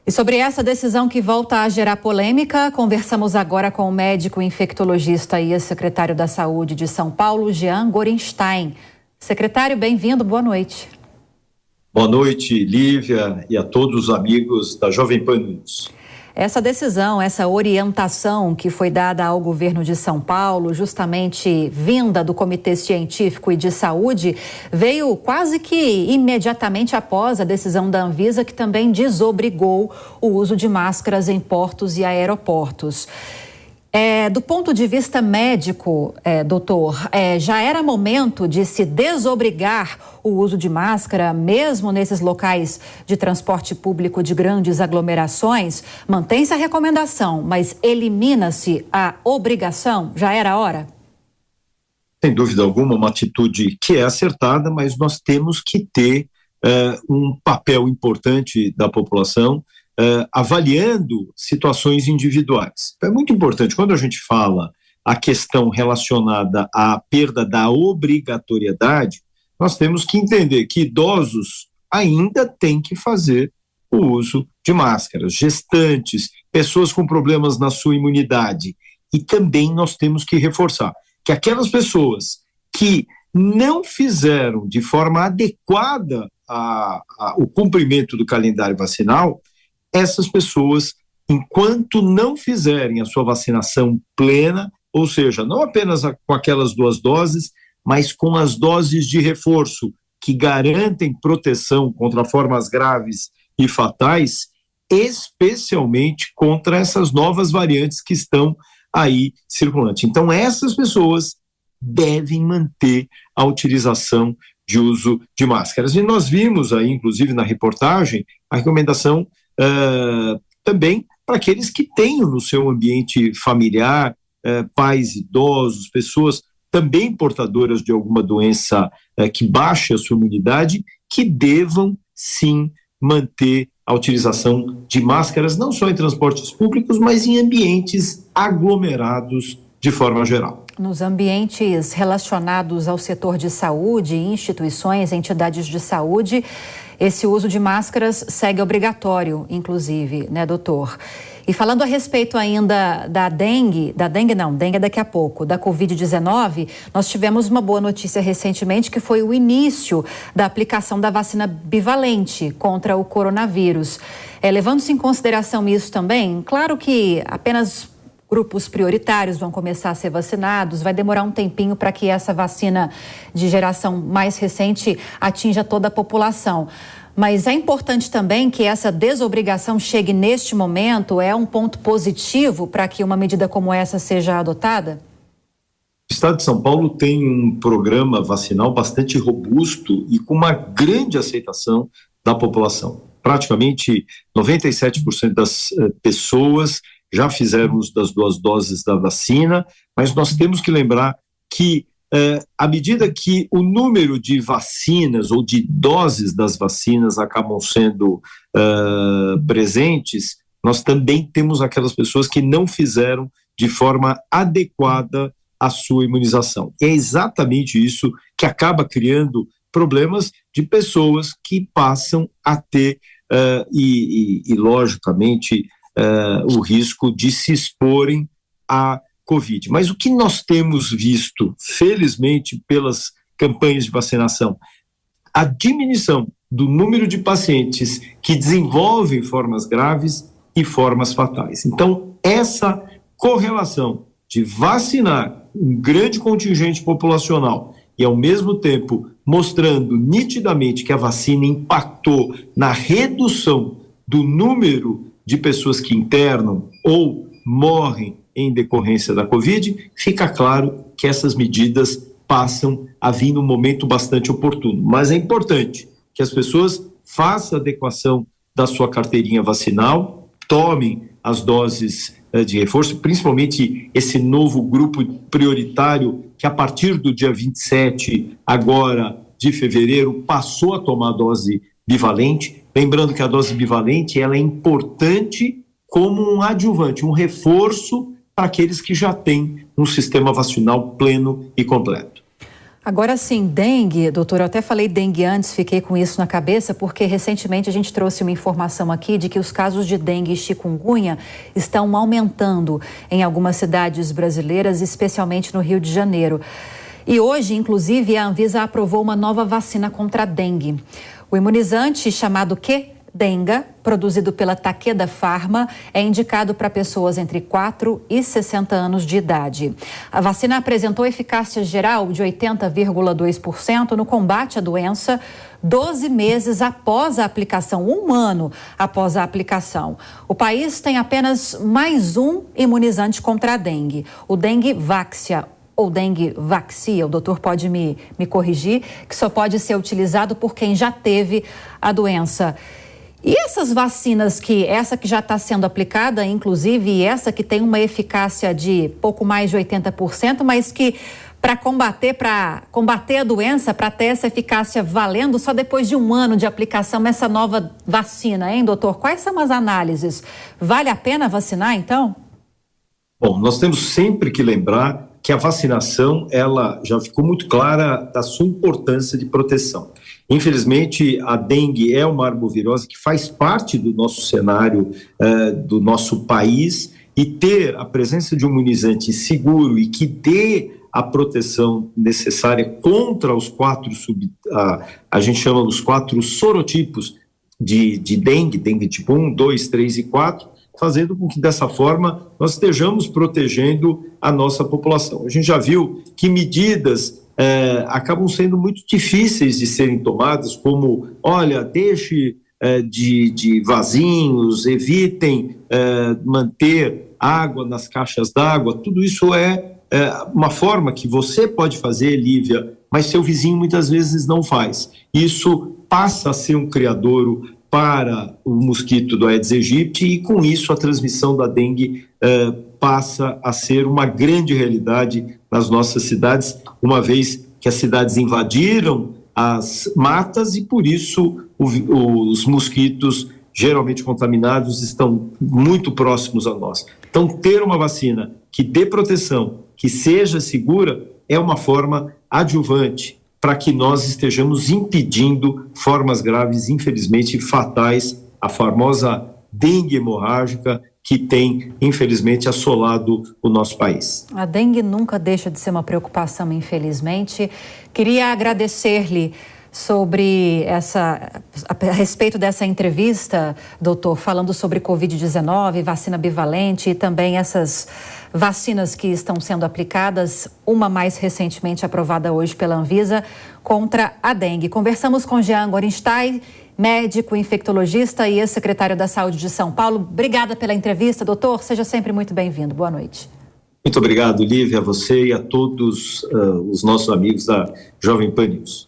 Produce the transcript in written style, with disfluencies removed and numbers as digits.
E sobre essa decisão que volta a gerar polêmica, conversamos agora com o médico infectologista e ex-secretário da Saúde de São Paulo, Jean Gorenstein. Secretário, bem-vindo, boa noite. Boa noite, Lívia, e a todos os amigos da Jovem Pan News. Essa decisão, essa orientação que foi dada ao governo de São Paulo, justamente vinda do Comitê Científico e de Saúde, veio quase que imediatamente após a decisão da Anvisa, que também desobrigou o uso de máscaras em portos e aeroportos. Do ponto de vista médico, doutor, já era momento de se desobrigar o uso de máscara, mesmo nesses locais de transporte público de grandes aglomerações? Mantém-se a recomendação, mas elimina-se a obrigação? Já era a hora? Sem dúvida alguma, uma atitude que é acertada, mas nós temos que ter um papel importante da população, avaliando situações individuais. É muito importante, quando a gente fala a questão relacionada à perda da obrigatoriedade, nós temos que entender que idosos ainda têm que fazer o uso de máscaras, gestantes, pessoas com problemas na sua imunidade. E também nós temos que reforçar que aquelas pessoas que não fizeram de forma adequada o cumprimento do calendário vacinal, essas pessoas, enquanto não fizerem a sua vacinação plena, ou seja, não apenas com aquelas 2 doses, mas com as doses de reforço que garantem proteção contra formas graves e fatais, especialmente contra essas novas variantes que estão aí circulantes. Então, essas pessoas devem manter a utilização de uso de máscaras. E nós vimos aí, inclusive na reportagem, a recomendação também para aqueles que tenham no seu ambiente familiar, pais idosos, pessoas também portadoras de alguma doença que baixe a sua imunidade, que devam sim manter a utilização de máscaras, não só em transportes públicos, mas em ambientes aglomerados de forma geral. Nos ambientes relacionados ao setor de saúde, instituições, entidades de saúde, esse uso de máscaras segue obrigatório, inclusive, né, doutor? E falando a respeito ainda da dengue daqui a pouco, da Covid-19, nós tivemos uma boa notícia recentemente, que foi o início da aplicação da vacina bivalente contra o coronavírus. Levando-se em consideração isso também, claro que apenas grupos prioritários vão começar a ser vacinados, vai demorar um tempinho para que essa vacina de geração mais recente atinja toda a população. Mas é importante também que essa desobrigação chegue neste momento, é um ponto positivo para que uma medida como essa seja adotada? O Estado de São Paulo tem um programa vacinal bastante robusto e com uma grande aceitação da população. Praticamente 97% das pessoas já fizeram uso das 2 doses da vacina, mas nós temos que lembrar que à medida que o número de vacinas ou de doses das vacinas acabam sendo presentes, nós também temos aquelas pessoas que não fizeram de forma adequada a sua imunização. É exatamente isso que acaba criando problemas de pessoas que passam a ter, logicamente, o risco de se exporem à Covid. Mas o que nós temos visto, felizmente, pelas campanhas de vacinação, a diminuição do número de pacientes que desenvolvem formas graves e formas fatais. Então, essa correlação de vacinar um grande contingente populacional e, ao mesmo tempo, mostrando nitidamente que a vacina impactou na redução do número de pessoas que internam ou morrem em decorrência da Covid, fica claro que essas medidas passam a vir num momento bastante oportuno. Mas é importante que as pessoas façam a adequação da sua carteirinha vacinal, tomem as doses de reforço, principalmente esse novo grupo prioritário que a partir do dia 27 agora de fevereiro passou a tomar a dose bivalente. Lembrando que a dose bivalente ela é importante como um adjuvante, um reforço para aqueles que já têm um sistema vacinal pleno e completo. Agora sim, dengue, doutor, eu até falei dengue antes, fiquei com isso na cabeça, porque recentemente a gente trouxe uma informação aqui de que os casos de dengue e chikungunya estão aumentando em algumas cidades brasileiras, especialmente no Rio de Janeiro. E hoje, inclusive, a Anvisa aprovou uma nova vacina contra a dengue. O imunizante chamado Qdenga, produzido pela Takeda Pharma, é indicado para pessoas entre 4 e 60 anos de idade. A vacina apresentou eficácia geral de 80,2% no combate à doença 12 meses após a aplicação, um ano após a aplicação. O país tem apenas mais um imunizante contra a dengue, o Dengue Vaxia, ou dengue vaxia, o doutor pode me corrigir, que só pode ser utilizado por quem já teve a doença. E essas vacinas essa que já está sendo aplicada, inclusive, e essa que tem uma eficácia de pouco mais de 80%, mas que para combater a doença, para ter essa eficácia valendo, só depois de um ano de aplicação, essa nova vacina, hein, doutor? Quais são as análises? Vale a pena vacinar, então? Bom, nós temos sempre que lembrar que a vacinação, ela já ficou muito clara da sua importância de proteção. Infelizmente, a dengue é uma arbovirose que faz parte do nosso cenário, do nosso país, e ter a presença de um imunizante seguro e que dê a proteção necessária contra os a gente chama os 4 sorotipos de dengue tipo 1, 2, 3 e 4, fazendo com que dessa forma nós estejamos protegendo a nossa população. A gente já viu que medidas acabam sendo muito difíceis de serem tomadas, como, olha, deixe de vasinhos, evitem manter água nas caixas d'água. Tudo isso é uma forma que você pode fazer, Lívia, mas seu vizinho muitas vezes não faz. Isso passa a ser um criadouro para o mosquito do Aedes aegypti e, com isso, a transmissão da dengue passa a ser uma grande realidade nas nossas cidades, uma vez que as cidades invadiram as matas e, por isso, os mosquitos geralmente contaminados estão muito próximos a nós. Então, ter uma vacina que dê proteção, que seja segura, é uma forma adjuvante para que nós estejamos impedindo formas graves, infelizmente fatais, a famosa dengue hemorrágica, que tem, infelizmente, assolado o nosso país. A dengue nunca deixa de ser uma preocupação, infelizmente. Queria agradecer-lhe a respeito dessa entrevista, doutor, falando sobre Covid-19, vacina bivalente e também essas vacinas que estão sendo aplicadas, uma mais recentemente aprovada hoje pela Anvisa, contra a dengue. Conversamos com Jean Gorenstein, médico, infectologista e ex-secretário da Saúde de São Paulo. Obrigada pela entrevista, doutor. Seja sempre muito bem-vindo. Boa noite. Muito obrigado, Lívia, a você e a todos os nossos amigos da Jovem Pan News.